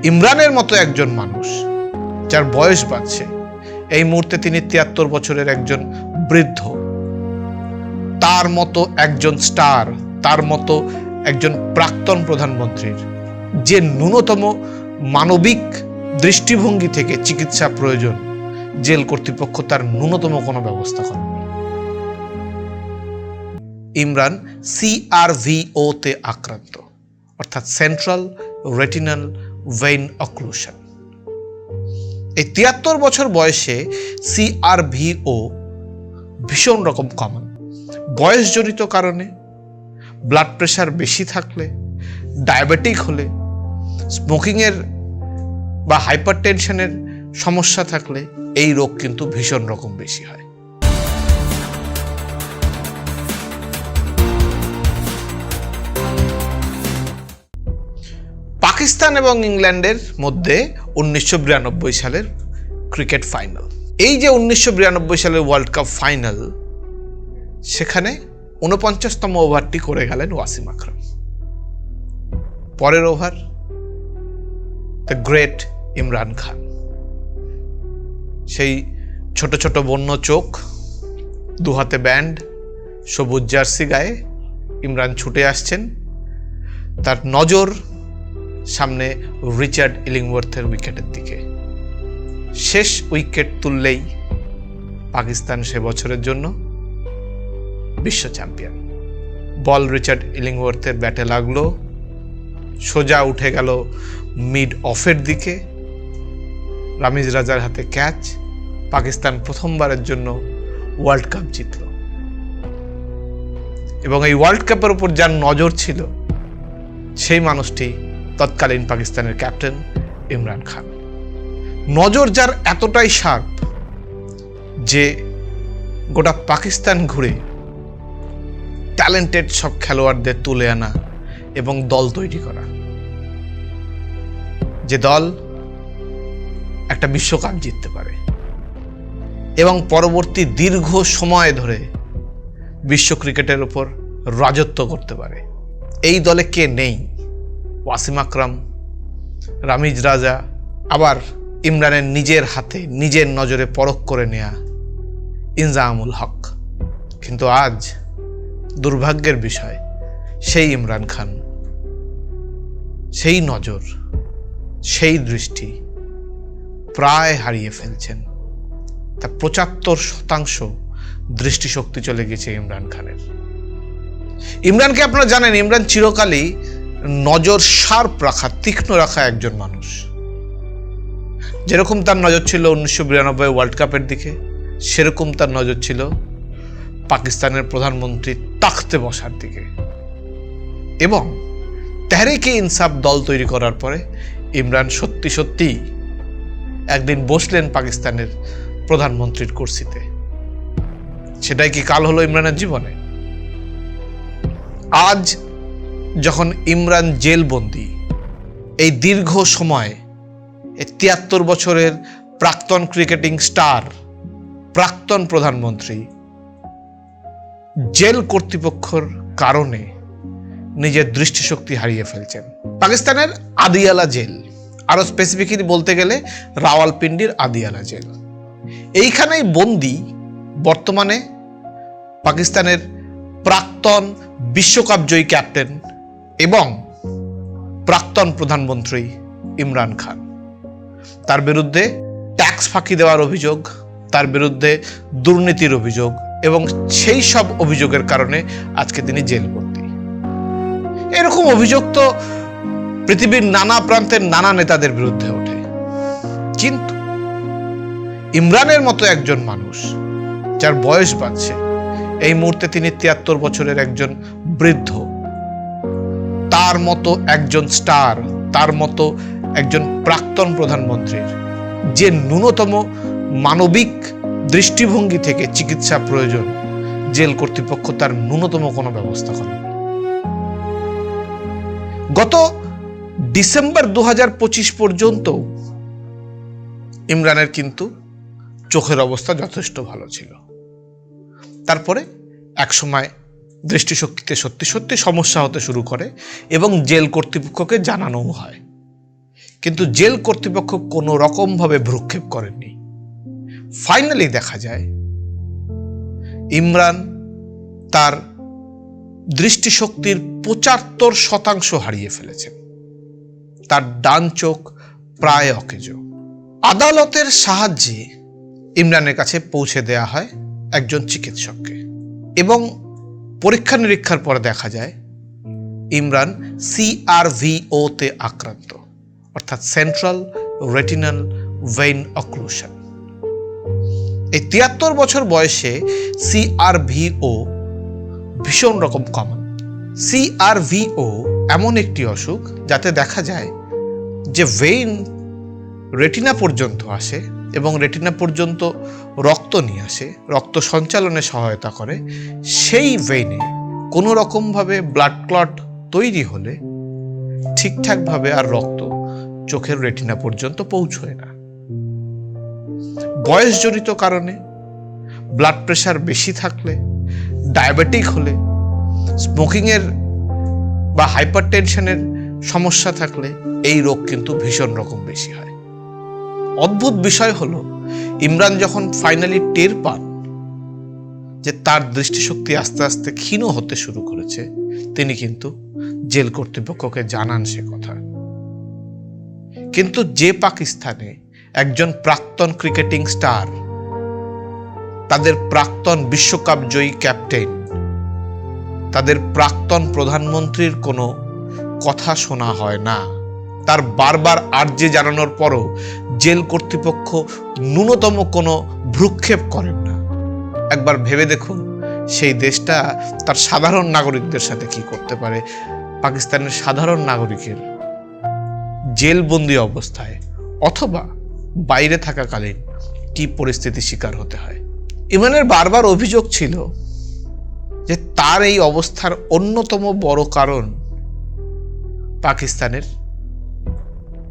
ইমরানের মতো একজন মানুষ যার বয়স বাড়ছে, এই মুহূর্তে তিনি ৭৩ বছরের একজন বৃদ্ধ, তার মতো একজন স্টার, তার মতো একজন প্রাক্তন প্রধানমন্ত্রীর যে ন্যূনতম মানবিক দৃষ্টিভঙ্গি থেকে চিকিৎসা প্রয়োজন, জেল কর্তৃপক্ষ তার ন্যূনতম কোনো ব্যবস্থা করেনি। ইমরান CRVO তে আক্রান্ত, অর্থাৎ সেন্ট্রাল রেটিনাল ভেইন অক্লুশন। এই ৭৩ বছর বয়সে CRVO ভীষণ রকম কমন। বয়সজনিত কারণে, ব্লাড প্রেশার বেশি থাকলে, ডায়াবেটিক হলে, স্মোকিংয়ের বা হাইপারটেনশনের সমস্যা থাকলে এই রোগ কিন্তু ভীষণ রকম বেশি হয়। পাকিস্তান এবং ইংল্যান্ডের মধ্যে ১৯৯২ সালের ক্রিকেট ফাইনাল। এই যে ১৯৯২ সালের ওয়ার্ল্ড কাপ ফাইনাল, সেখানে ৪৯তম ওভারটি করে গেলেন ওয়াসিম আকরাম। পরের over the great Imran Khan, সেই ছোট ছোট বন্য চোখ, দুহাতে ব্যান্ড, সবুজ জার্সি গায়ে ইমরান ছুটে আসছেন। তার নজর সামনে রিচার্ড ইলিংওয়ার্থের উইকেটের দিকে। শেষ উইকেট তুললেই পাকিস্তান সে বছরের জন্য বিশ্ব চ্যাম্পিয়ন। বল রিচার্ড ইলিংওয়ার্থের ব্যাটে লাগলো, সোজা উঠে গেল মিড অফের দিকে। রামিজ রাজার হাতে ক্যাচ। পাকিস্তান প্রথমবারের জন্য ওয়ার্ল্ড কাপ জিতল। এবং এই ওয়ার্ল্ড কাপের উপর যার নজর ছিল, সেই মানুষটি তৎকালীন পাকিস্তানের ক্যাপ্টেন ইমরান খান। নজর যার এতটাই শার্প যে গোটা পাকিস্তান ঘুরে ট্যালেন্টেড সব খেলোয়াড়দের তুলে আনা এবং দল তৈরি করা, যে দল একটা বিশ্বকাপ জিততে পারে এবং পরবর্তী দীর্ঘ সময় ধরে বিশ্ব ক্রিকেটের উপর রাজত্ব করতে পারে। এই দলে কে নেই? ওয়াসিম আকরাম, রামিজ রাজা, আবার ইমরানের নিজের হাতে নিজের নজরে পরখ করে নেয়া ইনজামুল হক। কিন্তু আজ দুর্ভাগ্যের বিষয়, সেই ইমরান খান, সেই নজর, সেই দৃষ্টি প্রায় হারিয়ে ফেলছেন। তা ৭৫% দৃষ্টিশক্তি চলে গেছে ইমরান খানের। ইমরানকে আপনারা জানেন, ইমরান চিরকালই নজর শার্প রাখা, তীক্ষ্ণ রাখা একজন মানুষ। যেরকম তার নজর ছিল ১৯৯২ ওয়ার্ল্ড কাপের দিকে, সেরকম তার নজর ছিল পাকিস্তানের প্রধানমন্ত্রী তাখতে বসার দিকে। এবং তেহরিকে ইনসাফ দল তৈরি করার পরে ইমরান সত্যি সত্যি একদিন বসলেন পাকিস্তানের প্রধানমন্ত্রীর কুর্সিতে। সেটাই কি কাল হলো ইমরানের জীবনে? আজ যখন ইমরান জেলবন্দি, এই দীর্ঘ সময় ৭৩ বছরের প্রাক্তন ক্রিকেটিং স্টার, প্রাক্তন প্রধানমন্ত্রী জেল কর্তৃপক্ষের কারণে নিজের দৃষ্টিশক্তি হারিয়ে ফেলছেন। পাকিস্তানের আদিয়ালা জেল, আরো স্পেসিফিকলি বলতে গেলে রাওয়ালপিন্ডির আদিয়ালা জেল, এইখানেই বন্দি বর্তমানে পাকিস্তানের প্রাক্তন বিশ্বকাপ জয়ী ক্যাপ্টেন এবং প্রাক্তন প্রধানমন্ত্রী ইমরান খান। তার বিরুদ্ধে ট্যাক্স ফাঁকি দেওয়ার অভিযোগ, তার বিরুদ্ধে দুর্নীতির অভিযোগ, এবং সেই সব অভিযোগের কারণে আজকে তিনি জেলবন্দী। এরকম অভিযোগ তো পৃথিবীর নানা প্রান্তের নানা নেতাদের বিরুদ্ধে ওঠে। কিন্তু ইমরানের মতো একজন মানুষ যার বয়স বাড়ছে, এই মুহূর্তে তিনি ৭৩ বছরের একজন বৃদ্ধ, তার মতো একজন স্টার, তার মতো একজন প্রাক্তন প্রধানমন্ত্রীর যে ন্যূনতম মানবিক দৃষ্টিভঙ্গি থেকে চিকিৎসা প্রয়োজন, জেল কর্তৃপক্ষ তার ন্যূনতম কোনো ব্যবস্থা করেনি। গত ডিসেম্বর ২০২৫ পর্যন্ত ইমরানের কিন্তু চোখের অবস্থা যথেষ্ট ভালো ছিল। তারপরে একসময় দৃষ্টিশক্তিতে সত্যি সত্যি সমস্যা হতে শুরু করে এবং জেল কর্তৃপক্ষকে জানানোও হয়। কিন্তু জেল কর্তৃপক্ষ কোনো রকমভাবে ভ্রুক্ষেপ করেননি। ফাইনালি দেখা যায় ইমরান তার দৃষ্টিশক্তির ৭৫% হারিয়ে ফেলেছেন। তার ডান চোখ প্রায় অকেজো। আদালতের সাহায্যে ইমরানের কাছে পৌঁছে দেয়া হয় একজন চিকিৎসককে, এবং পরীক্ষা নিরীক্ষার পরে দেখা যায় ইমরান CRVO তে আক্রান্ত, অর্থাৎ সেন্ট্রাল রেটিনাল ভেইন অক্লুশন। এই ৭৩ বছর বয়সে CRVO ভীষণ রকম কমন। CRVO এমন একটি অসুখ যাতে দেখা যায় যে ভেইন রেটিনা পর্যন্ত আসে এবং রেটিনা পর্যন্ত রক্ত নিয়ে আসে, রক্ত সঞ্চালনে সহায়তা করে। সেই ভেইনে কোনো রকমভাবে ব্লাড ক্লট তৈরি হলে ঠিকঠাকভাবে আর রক্ত চোখের রেটিনা পর্যন্ত পৌঁছয় না। বয়সজনিত কারণে, ব্লাড প্রেশার বেশি থাকলে, ডায়াবেটিক হলে, স্মোকিংয়ের বা হাইপারটেনশনের সমস্যা থাকলে এই রোগ কিন্তু ভীষণ রকম বেশি হয়। অদ্ভুত বিষয় হলো, ইমরান যখন ফাইনালি টের পান যে তার দৃষ্টিশক্তি আস্তে আস্তে ক্ষীণ হতে শুরু করেছে, তিনি কিন্তু জেল কর্তৃপক্ষকে জানান সে কথা। কিন্তু যে পাকিস্তানে একজন প্রাক্তন ক্রিকেটিং স্টার, তাদের প্রাক্তন বিশ্বকাপ জয়ী ক্যাপ্টেন, তাদের প্রাক্তন প্রধানমন্ত্রীর কোনো কথা শোনা হয় না, তার বারবার আর্জি জানানোর পরও জেল কর্তৃপক্ষ ন্যূনতম কোনো ভ্রুক্ষেপ করেন না। একবার ভেবে দেখুন সেই দেশটা তার সাধারণ নাগরিকদের সাথে কি করতে পারে। পাকিস্তানের সাধারণ নাগরিকের জেলবন্দি অবস্থায় অথবা বাইরে থাকাকালীন কি পরিস্থিতি শিকার হতে হয়। ইমরানের বারবার অভিযোগ ছিল যে তার এই অবস্থার অন্যতম বড় কারণ পাকিস্তানের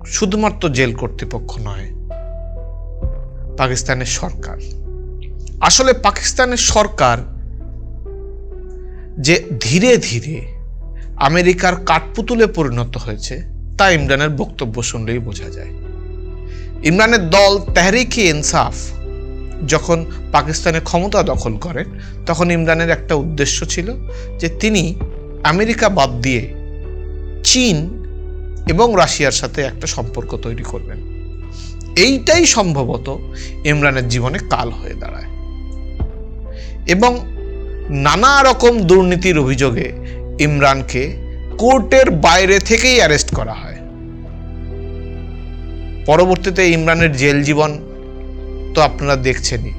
শুধুমাত্র জেল কর্তৃপক্ষ নয়, পাকিস্তানের সরকার। আসলে পাকিস্তানের সরকার যে ধীরে ধীরে আমেরিকার কাঠপুতুলে পরিণত হয়েছে তা ইমরানের বক্তব্য শুনলেই বোঝা যায়। ইমরানের দল তেহরিকে ইনসাফ যখন পাকিস্তানে ক্ষমতা দখল করেন, তখন ইমরানের একটা উদ্দেশ্য ছিল যে তিনি আমেরিকা বাদ দিয়ে চীন এবং রাশিয়ার সাথে একটা সম্পর্ক তৈরি করবেন। এইটাই সম্ভবত ইমরানের জীবনে কাল হয়ে দাঁড়ায়, এবং নানা রকম দুর্নীতির অভিযোগে ইমরানকে কোর্টের বাইরে থেকেই অ্যারেস্ট করা হয়। পরবর্তীতে ইমরানের জেল জীবন তো আপনারা দেখছেনই।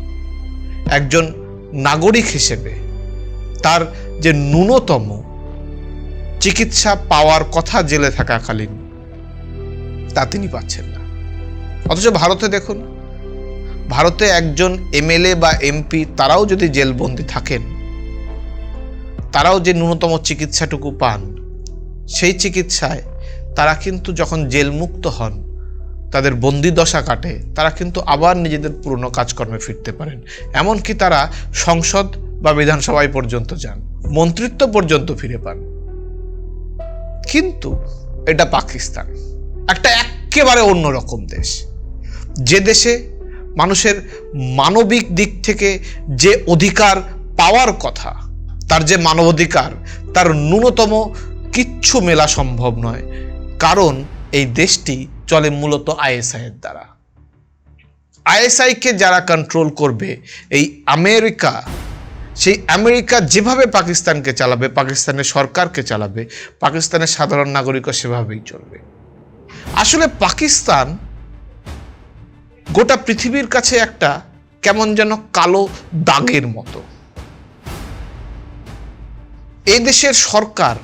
একজন নাগরিক হিসেবে তার যে ন্যূনতম চিকিৎসা পাওয়ার কথা জেলে থাকাকালীন, তা তিনি পাচ্ছেন না। অথচ ভারতে দেখুন, ভারতে একজন MLA বা MP তারাও যদি জেলবন্দি থাকেন, তারাও যে ন্যূনতম চিকিৎসাটুকু পান, সেই চিকিৎসায় তারা কিন্তু যখন জেল মুক্ত হন, তাদের বন্দি দশা কাটে, তারা কিন্তু আবার নিজেদের পুরনো কাজকর্মে ফিরতে পারেন। এমনকি তারা সংসদ বা বিধানসভায় পর্যন্ত যান, মন্ত্রিত্ব পর্যন্ত ফিরে পান। কিন্তু এটা পাকিস্তান, একটা একেবারে অন্যরকম দেশ, যে দেশে মানুষের মানবিক দিক থেকে যে অধিকার পাওয়ার কথা, তার যে মানবাধিকার, তার ন্যূনতম কিচ্ছু মেলা সম্ভব নয়। কারণ এই দেশটি চলে মূলত ISI এর দ্বারা। ISI-কে যারা কন্ট্রোল করবে, এই আমেরিকা, সেই আমেরিকা যেভাবে পাকিস্তানকে চালাবে, পাকিস্তানের সরকারকে চালাবে, পাকিস্তানের সাধারণ নাগরিকও সেভাবেই চলবে। আসলে পাকিস্তান গোটা পৃথিবীর কাছে একটা কেমন যেন কালো দাগের মতো। এই দেশের সরকার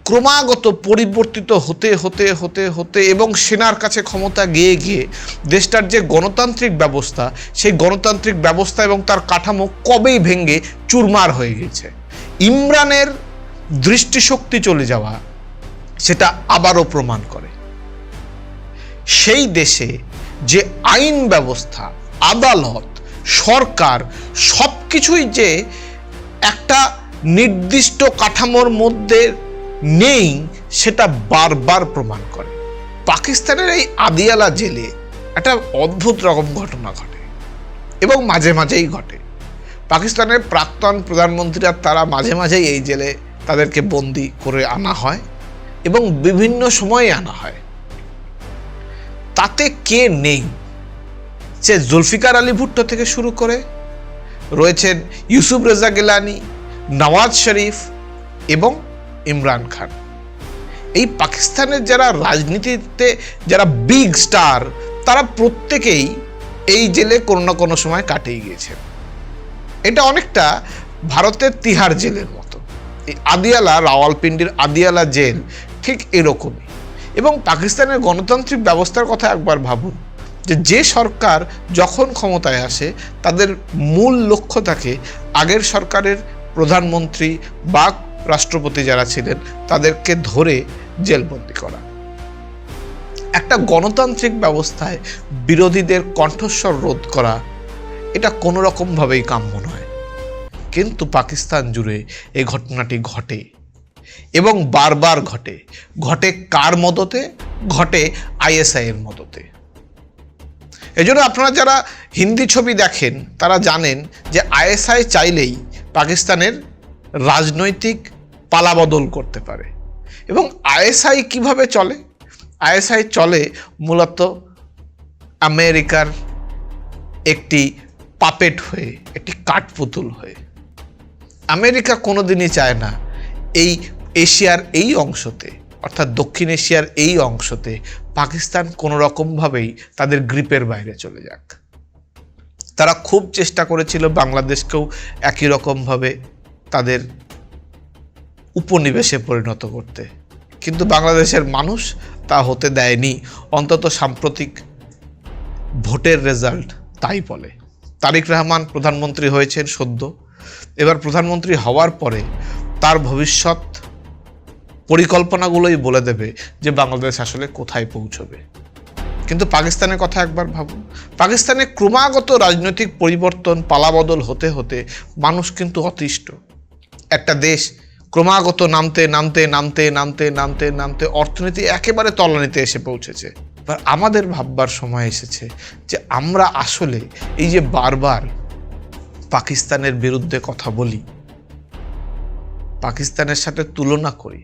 ক্রমাগত পরিবর্তিত হতে হতে হতে হতে এবং সেনার কাছে ক্ষমতা গিয়ে গিয়ে দেশটার যে গণতান্ত্রিক ব্যবস্থা, সেই গণতান্ত্রিক ব্যবস্থা এবং তার কাঠামো কবেই ভেঙে চুরমার হয়ে গেছে। ইমরানের দৃষ্টিশক্তি চলে যাওয়া সেটা আবারও প্রমাণ করে। সেই দেশে যে আইন ব্যবস্থা, আদালত, সরকার সবকিছুই যে একটা নির্দিষ্ট কাঠামোর মধ্যে নেই, সেটা বারবার প্রমাণ করে। পাকিস্তানের এই আদিয়ালা জেলে একটা অদ্ভুত রকম ঘটনা ঘটে এবং মাঝে মাঝেই ঘটে। পাকিস্তানের প্রাক্তন প্রধানমন্ত্রীরা তারা মাঝে মাঝেই এই জেলে তাদেরকে বন্দি করে আনা হয় এবং বিভিন্ন সময়ে আনা হয়। তাতে কে নেই? সে জুলফিকার আলী ভুট্টো থেকে শুরু করে রয়েছেন ইউসুফ রেজা গিলানি, নওয়াজ শরীফ এবং ইমরান খান। এই পাকিস্তানের যারা রাজনীতিতে যারা বিগ স্টার, তারা প্রত্যেকেই এই জেলে কোনো না কোনো সময় কাটিয়ে গিয়েছেন। এটা অনেকটা ভারতের তিহার জেলের মতো। এই আদিয়ালা, রাওয়ালপিন্ডির আদিয়ালা জেল ঠিক এরকমই। এবং পাকিস্তানের গণতান্ত্রিক ব্যবস্থার কথা একবার ভাবুন, যে সরকার যখন ক্ষমতায় আসে তাদের মূল লক্ষ্য থাকে আগের সরকারের প্রধানমন্ত্রী বা রাষ্ট্রপতি যারা ছিলেন তাদেরকে ধরে জেলবন্দি করা। একটা গণতান্ত্রিক ব্যবস্থায় বিরোধীদের কণ্ঠস্বর রোধ করা এটা কোনো রকমভাবেই কাম্য নয়। কিন্তু পাকিস্তান জুড়ে এই ঘটনাটি ঘটে এবং বারবার ঘটে। ঘটে কার মদতে? ঘটে আইএসআই এর মদতে। এজন্য আপনারা যারা হিন্দি ছবি দেখেন তারা জানেন যে আইএসআই চাইলেই পাকিস্তানের রাজনৈতিক পালাবদল করতে পারে। এবং আইএসআই কিভাবে চলে? আইএসআই চলে মূলত আমেরিকার একটি পাপেট হয়ে, একটি কাঠপুতুল হয়ে। আমেরিকা কোনোদিনই চায় না এই এশিয়ার এই অংশতে, অর্থাৎ দক্ষিণ এশিয়ার এই অংশতে পাকিস্তান কোনো রকমভাবেই তাদের গ্রিপের বাইরে চলে যাক। তারা খুব চেষ্টা করেছিল বাংলাদেশকেও একই রকমভাবে তাদের উপনিবেশে পরিণত করতে, কিন্তু বাংলাদেশের মানুষ তা হতে দেয়নি। অন্তত সাম্প্রতিক ভোটের রেজাল্ট তাই বলে। তারেক রহমান প্রধানমন্ত্রী হয়েছেন সদ্য। এবার প্রধানমন্ত্রী হওয়ার পরে তার ভবিষ্যৎ পরিকল্পনাগুলোই বলে দেবে যে বাংলাদেশ আসলে কোথায় পৌঁছবে। কিন্তু পাকিস্তানের কথা একবার ভাবুন। পাকিস্তানে ক্রমাগত রাজনৈতিক পরিবর্তন, পালাবদল হতে হতে মানুষ কিন্তু অতিষ্ঠ। একটা দেশ ক্রমাগত নামতে নামতে নামতে নামতে নামতে নামতে অর্থনীতি একেবারে তলানিতে এসে পৌঁছেছে। এবার আমাদের ভাববার সময় এসেছে যে আমরা আসলে এই যে বারবার পাকিস্তানের বিরুদ্ধে কথা বলি, পাকিস্তানের সাথে তুলনা করি,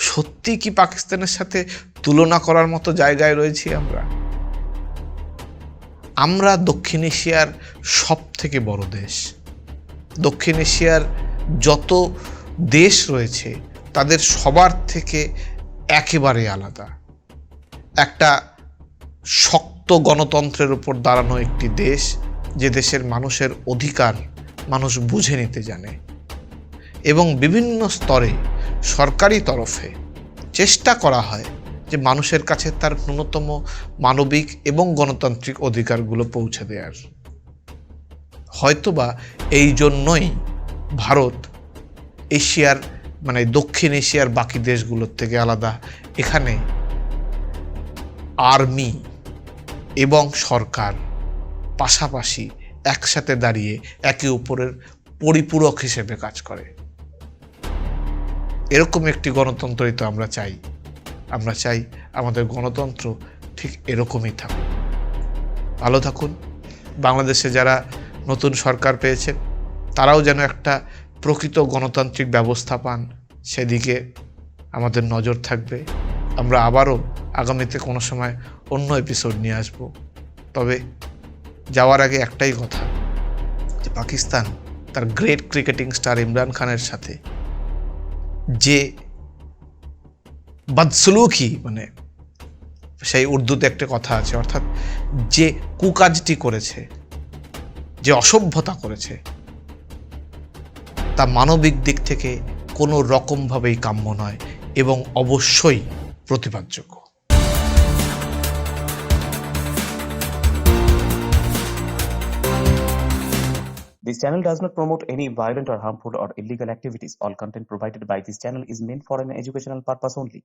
সত্যি কি পাকিস্তানের সাথে তুলনা করার মতো জায়গায় রয়েছি আমরা? আমরা দক্ষিণ এশিয়ার সব থেকে বড় দেশ। দক্ষিণ এশিয়ার যত দেশ রয়েছে তাদের সবার থেকে একেবারে আলাদা। একটা শক্ত গণতন্ত্রের উপর দাঁড়ানো একটি দেশ, যে দেশের মানুষের অধিকার মানুষ বুঝে নিতে জানে এবং বিভিন্ন স্তরে সরকারি তরফে চেষ্টা করা হয় যে মানুষের কাছে তার ন্যূনতম মানবিক এবং গণতান্ত্রিক অধিকারগুলো পৌঁছে দেওয়ার। হয়তোবা এই জন্যই ভারত এশিয়ার দক্ষিণ এশিয়ার বাকি দেশগুলোর থেকে আলাদা। এখানে আর্মি এবং সরকার পাশাপাশি একসাথে দাঁড়িয়ে একে অপরের পরিপূরক হিসেবে কাজ করে। এরকম একটি গণতন্ত্রই তো আমরা চাই। আমরা চাই আমাদের গণতন্ত্র ঠিক এরকমই থাকুক। ভালো থাকুন। বাংলাদেশে যারা নতুন সরকার পেয়েছেন তারাও যেন একটা প্রকৃত গণতান্ত্রিক ব্যবস্থা পান, সেদিকে আমাদের নজর থাকবে। আমরা আবারও আগামীতে কোনো সময় অন্য এপিসোড নিয়ে আসব। তবে যাওয়ার আগে একটাই কথা, যে পাকিস্তান তার গ্রেট ক্রিকেটিং স্টার ইমরান খানের সাথে যে বদসলুকি, সেই উর্দুতে একটা কথা আছে, অর্থাৎ যে কুকাজটি করেছে, যে অসভ্যতা করেছে, তা মানবিক দিক থেকে কোনো রকমভাবেই কাম্য নয় এবং অবশ্যই প্রতিবাদযোগ্য। This channel does not promote any violent or harmful or illegal activities. All content provided by this channel is meant for an educational purpose only.